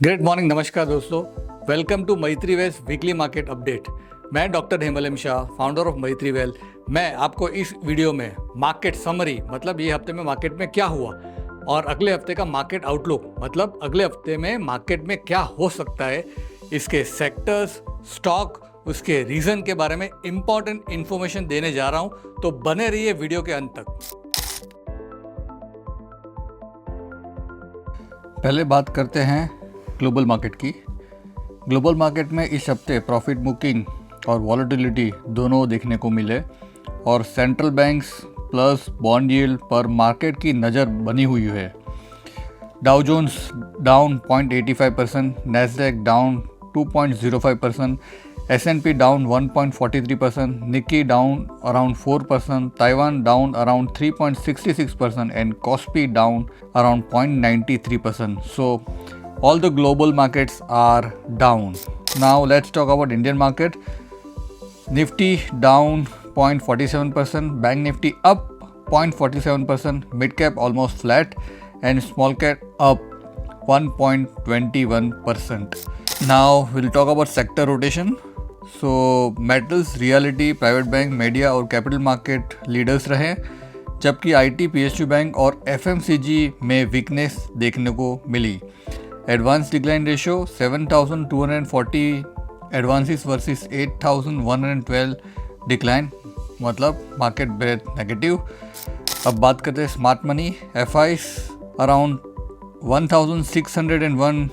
Great morning, नमस्कार दोस्तों। Welcome to मैत्री वेल्स वीकली मार्केट अपडेट। मैं डॉक्टर हेमलम शाह, फाउंडर ऑफ मैत्री वेल। मैं आपको इस वीडियो में मार्केट समरी, मतलब ये हफ्ते में मार्केट में क्या हुआ, और अगले हफ्ते का मार्केट आउटलुक, मतलब अगले हफ्ते में मार्केट में क्या हो सकता है, इसके सेक्टर्स, स्टॉक, उसके रीज़न के बारे में इंपॉर्टेंट इन्फॉर्मेशन देने जा रहा हूँ। तो बने रहिए वीडियो के अंत तक। पहले बात करते हैं ग्लोबल मार्केट की। ग्लोबल मार्केट में इस हफ्ते प्रॉफिट बुकिंग और वॉलेटिलिटी दोनों देखने को मिले, और central banks plus bond yield पर मार्केट की नज़र बनी हुई है। Dow Jones down 0.85%, Nasdaq down 2.05%, S&P down 1.43%, Nikkei down around 4%, Taiwan down around 3.66%, and KOSPI down around 0.93%. So all the global markets are down. Now let's talk about Indian market. Nifty down 0.47%, Bank Nifty up 0.47%, mid cap almost flat, and small cap up 1.21%. Now we'll talk about sector rotation. So metals, reality, private bank, media और capital market leaders रहे, जबकि IT, PSU bank और FMCG में weakness देखने को मिली। Advance decline ratio 7,240 advances versus 8,112 decline, मतलब market breath negative. अब बात करते हैं smart money. FIs around 1,601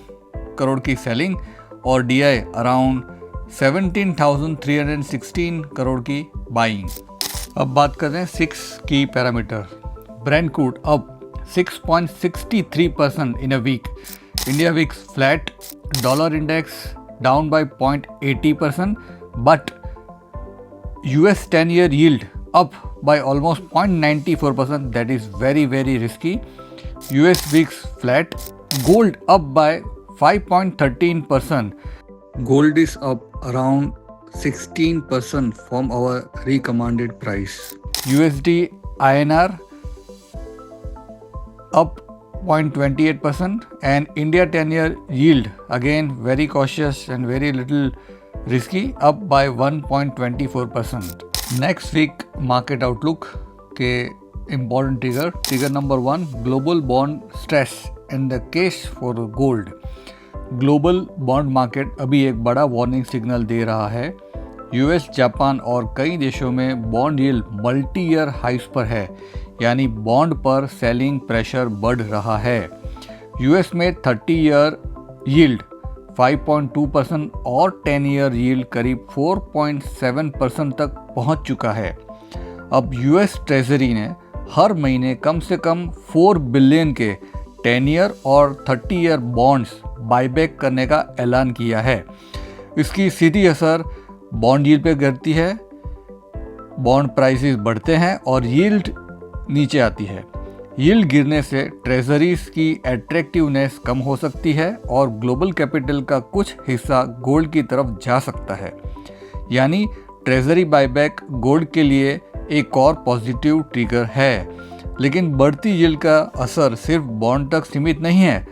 crore की सेलिंग और DI अराउंड 17,316 करोड़ की बाइंग। अब बात करते हैं 6 की parameter. Brent crude up 6.63% in a week. India VIX flat, dollar index down by 0.80%, but US 10-year yield up by almost 0.94%. That is very, very risky. US VIX flat, gold up by 5.13%. Gold is up around 16% from our recommended price. USD INR up 0.28%, and India 10-year yield again very cautious and very little risky, up by 1.24%. Next week market outlook के important trigger number 1, global bond stress and the case for gold. Global bond market अभी एक बड़ा warning signal दे रहा है। US, Japan और कई देशों में बॉन्ड यील्ड मल्टी ईयर हाइस पर है, यानी बॉन्ड पर सेलिंग प्रेशर बढ़ रहा है। यूएस में 30 ईयर यील्ड 5.2% और 10 ईयर यील्ड करीब 4.7% तक पहुंच चुका है। अब यूएस ट्रेजरी ने हर महीने कम से कम 4 बिलियन के 10 ईयर और 30 ईयर बॉन्ड्स बाईबैक करने का ऐलान किया है। इसकी सीधी असर बॉन्ड यील्ड पे गिरती है, बॉन्ड प्राइसेस बढ़ते हैं और यील्ड नीचे आती है। यील्ड गिरने से ट्रेजरीज की एट्रैक्टिवनेस कम हो सकती है और ग्लोबल कैपिटल का कुछ हिस्सा गोल्ड की तरफ जा सकता है, यानी ट्रेजरी बायबैक गोल्ड के लिए एक और पॉजिटिव ट्रिगर है। लेकिन बढ़ती यील्ड का असर सिर्फ बॉन्ड तक सीमित नहीं है।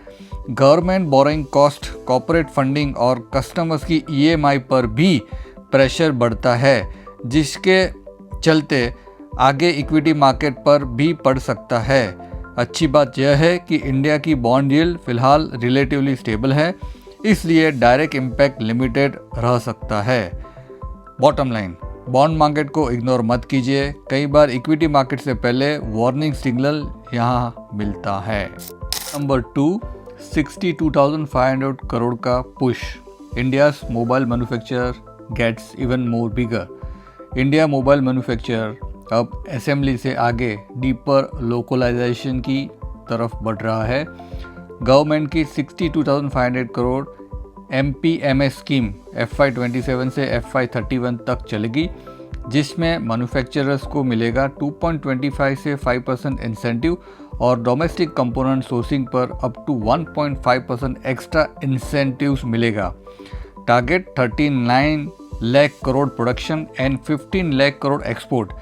Government borrowing cost, corporate funding और कस्टमर्स की EMI पर भी प्रेशर बढ़ता है, जिसके चलते आगे इक्विटी मार्केट पर भी पड़ सकता है। अच्छी बात यह है कि इंडिया की बॉन्ड यील्ड फिलहाल रिलेटिवली स्टेबल है, इसलिए डायरेक्ट इम्पैक्ट लिमिटेड रह सकता है। बॉटम लाइन, बॉन्ड मार्केट को इग्नोर मत कीजिए। कई बार इक्विटी मार्केट से पहले वार्निंग सिग्नल यहाँ मिलता है। नंबर 2, 62,500 करोड़ का push. India's mobile manufacturer gets even more bigger. India mobile manufacturer अब असेंबली से आगे डीपर लोकलाइजेशन की तरफ बढ़ रहा है। गवर्नमेंट की 62,500 करोड़ MPMS स्कीम FY27 से FY31 तक चलेगी, जिसमें मैन्युफैक्चरर्स को मिलेगा 2.25 से 5% इंसेंटिव और डोमेस्टिक कंपोनेंट सोर्सिंग पर अप टू 1.5% एक्स्ट्रा इंसेंटिव्स मिलेगा। Target 39 lakh crore production and 15 lakh crore export.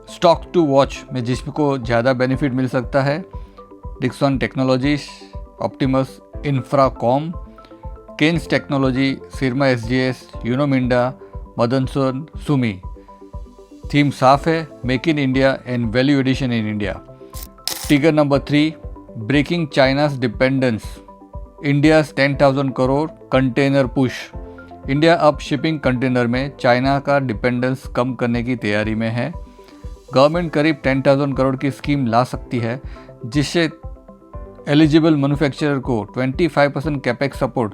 Stock to watch में जिसको ज़्यादा बेनिफिट मिल सकता है, Dixon Technologies, Optimus Infracom, Kaynes Technology, Syrma SGS, Uno Minda, Motherson Sumi. Theme साफ है, make in India and value addition in India. Trigger number 3, breaking China's dependence, India's 10,000 crore container push. India अब shipping container में China का dependence कम करने की तैयारी में है। गवर्नमेंट करीब 10,000 करोड़ की स्कीम ला सकती है, जिससे एलिजिबल मैन्युफैक्चरर को 25% कैपेक्स सपोर्ट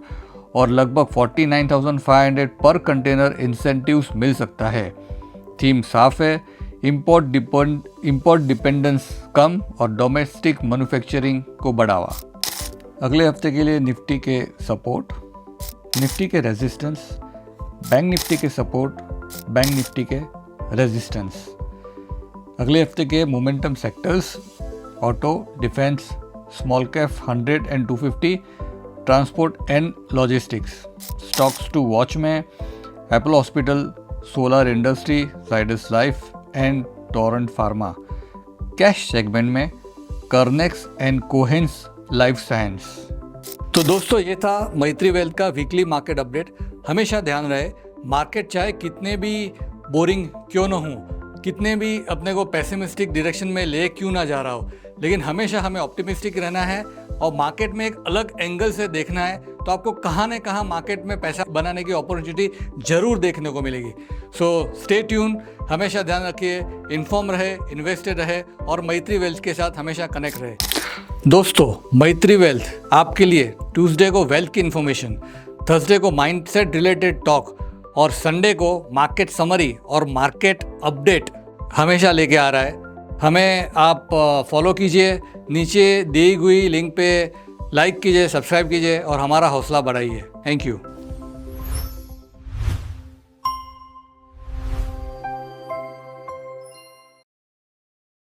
और लगभग 49,500 पर कंटेनर इंसेंटिव्स मिल सकता है। थीम साफ है, इंपोर्ट डिपेंडेंस कम और डोमेस्टिक मैन्युफैक्चरिंग को बढ़ावा। अगले हफ्ते के लिए निफ्टी के सपोर्ट, निफ्टी के रेजिस्टेंस, बैंक निफ्टी के सपोर्ट, बैंक निफ्टी के रेजिस्टेंस। अगले हफ्ते के momentum sectors, auto, defence, small cap 100 and 250, transport and logistics. Stocks to watch में Apollo hospital, solar industry, Zydus life and Torrent pharma. Cash segment में Kernex and Cohance life science. तो दोस्तों, ये था मैत्री वेल्थ का वीकली मार्केट अपडेट। हमेशा ध्यान रहे, मार्केट चाहे कितने भी बोरिंग क्यों ना हो, कितने भी अपने को पेसिमिस्टिक डायरेक्शन में ले क्यों ना जा रहा हो, लेकिन हमेशा हमें ऑप्टिमिस्टिक रहना है और मार्केट में एक अलग एंगल से देखना है, तो आपको कहाँ न कहाँ मार्केट में पैसा बनाने की अपॉर्चुनिटी जरूर देखने को मिलेगी। सो स्टे ट्यून, हमेशा ध्यान रखिए, इन्फॉर्म रहे, इन्वेस्टेड रहे और मैत्री वेल्थ के साथ हमेशा कनेक्ट रहे। दोस्तों, मैत्री वेल्थ आपके लिए ट्यूसडे को वेल्थ की इन्फॉर्मेशन, थर्सडे को माइंडसेट रिलेटेड टॉक और संडे को मार्केट समरी और मार्केट अपडेट हमेशा लेके आ रहा है। हमें आप फॉलो कीजिए, नीचे दी हुई लिंक पे लाइक कीजिए, सब्सक्राइब कीजिए और हमारा हौसला बढ़ाइए। Thank you.